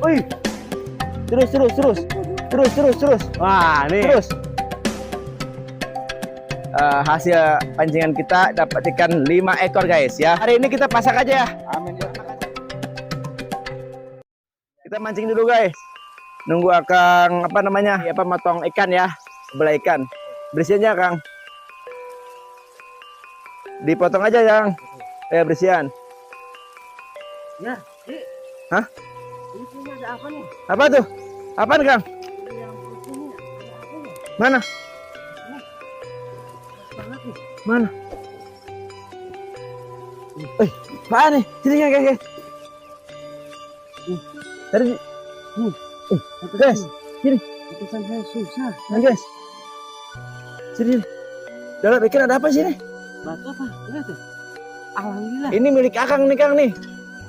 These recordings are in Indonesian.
Wih. Terus. Wah, nih. Terus. Hasil pancingan kita dapat ikan 5 ekor guys ya. Hari ini kita pasak aja ya. Amin ya. Kita mancing dulu guys. Nunggu Akang motong ikan ya. Sebelah ikan. Bersihannya Kang. Dipotong aja Kang. Bersihan. Ya, Hah? ini ada apa nih? Apa tuh? Apaan Kang? Mana? Mana? Apaan nih? Sini guys. Tadi guys, sini. Putusan saya susah. Nah, guys. Sini. Dalam ikan ada apa sih ini? Batu apa? Lihat tuh. Alhamdulillah. Ini milik Akang nih Kang nih.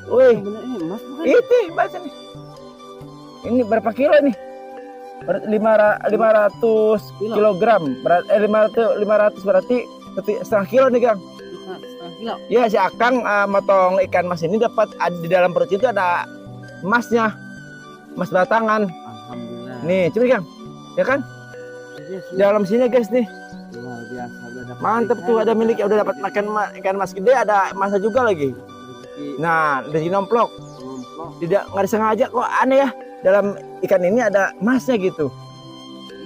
Woi. Bener ini emas bukan? Ini baca nih. Ini berapa kilo nih? 500 kilogram. 500 berarti setengah kilo nih Kang. Setengah kilo. Iya si Akang motong ikan mas ini dapat di dalam perut itu ada emasnya. Emas batangan. Alhamdulillah. Nih, coba Kang. Ya kan? Yes, Di dalam sini guys nih. luar biasa udah dapat Mantep tuh ada milik udah dapat makan ikan mas gede, ada emasnya juga lagi. rezeki Nah, dari nomplok. nomplok. Tidak nggak disengaja kok aneh ya. Dalam ikan ini ada emasnya gitu.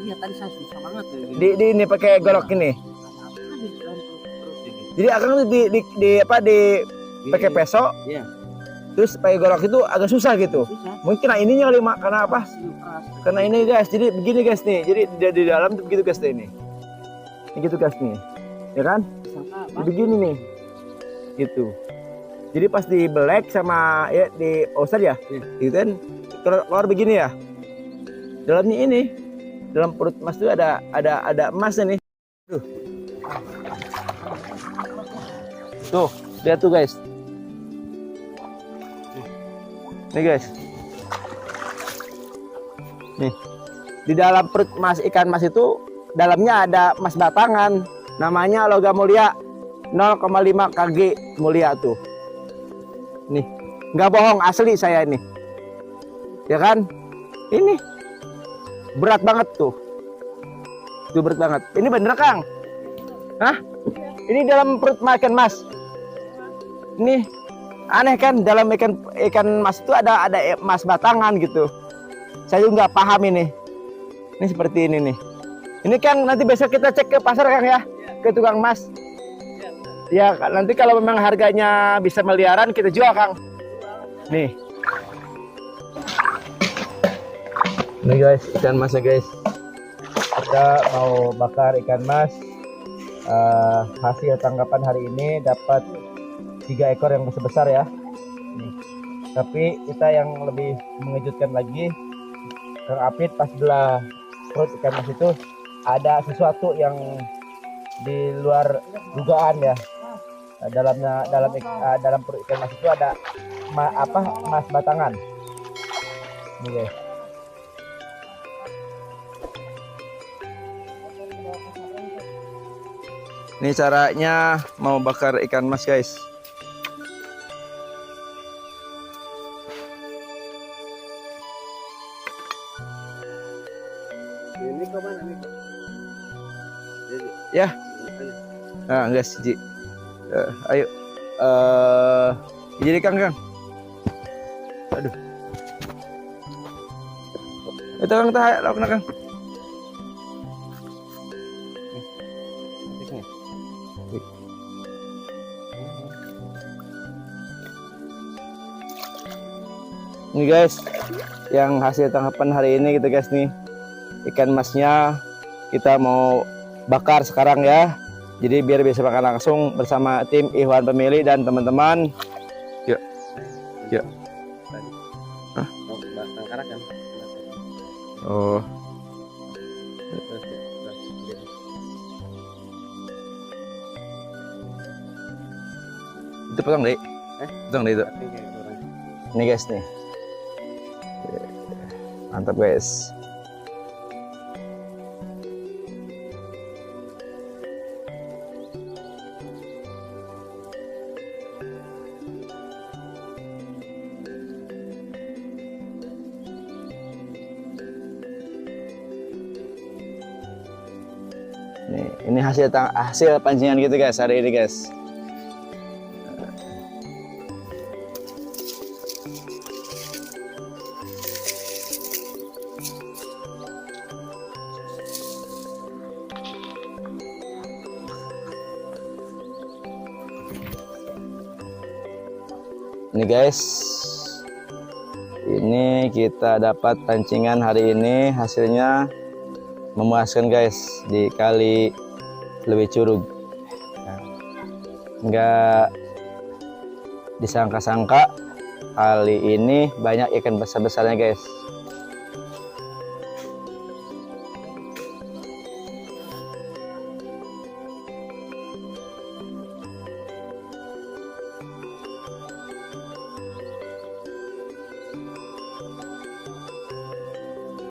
Iya tadi saya susah banget ya. Di ini pakai golok ini. Ada apa di dalam perut ini? Jadi Akang tuh di pakai peso, Iya. terus pakai golok itu agak susah gitu. Susah. Mungkin ininya kali Mak, karena apa? Keras. Karena ini guys. Jadi begini guys nih. Jadi di dalam tuh begitu guys ini. Ini gitu guys nih. Ya kan? Sangka Jadi begini nih. Gitu. Jadi pas dibelek sama ya di Ustad ya, gitu kan keluar begini ya. Dalamnya ini, dalam perut emas itu ada emasnya nih. Tuh, lihat tuh guys. Nih guys. Nih. Di dalam perut ikan mas itu dalamnya ada emas batangan. Namanya logam mulia 0,5 kg mulia tuh. Nih, nggak bohong asli saya ini. Ya kan? Ini berat banget tuh. Itu berat banget. Ini bener Kang? Hah? Ini dalam perut ikan mas. Ini aneh kan, dalam ikan mas itu ada emas batangan gitu. Saya juga nggak paham ini. Ini seperti ini nih. Ini Kang nanti besok kita cek ke pasar Kang ya, ke tukang emas. Ya nanti kalau memang harganya bisa miliaran kita jual Kang. Nih. Nih guys, ikan masnya guys. Kita mau bakar ikan mas. Hasil tangkapan hari ini dapat 3 ekor yang besar-besar ya. Nih. Tapi kita yang lebih mengejutkan lagi, Kang Apit pas belah perut ikan mas itu ada sesuatu yang di luar dugaan ya. Dalam perut ikan mas itu ada emas batangan. Nih guys. Ini caranya mau bakar ikan mas guys. Ini ke mana nih? Ya. Nah, guys, Ji. Ayo. Jadi Kang. Aduh. Itu Kang lakukan Kang. Ini guys, yang hasil tangkapan hari ini gitu guys nih. Ikan masnya kita mau bakar sekarang ya. Jadi biar bisa makan langsung bersama tim Ikhwan Pemilik dan teman-teman. Yuk. Yuk. Hah? Tangkarak kan? Oh. Itu potong deh. Potong deh itu. Ini guys nih. Mantap guys. Ini hasil pancingan gitu guys hari ini guys. Ini guys, ini kita dapat pancingan hari ini, hasilnya memuaskan guys di Kali Lewi Curug. Nggak disangka-sangka kali ini banyak ikan besar-besarnya guys.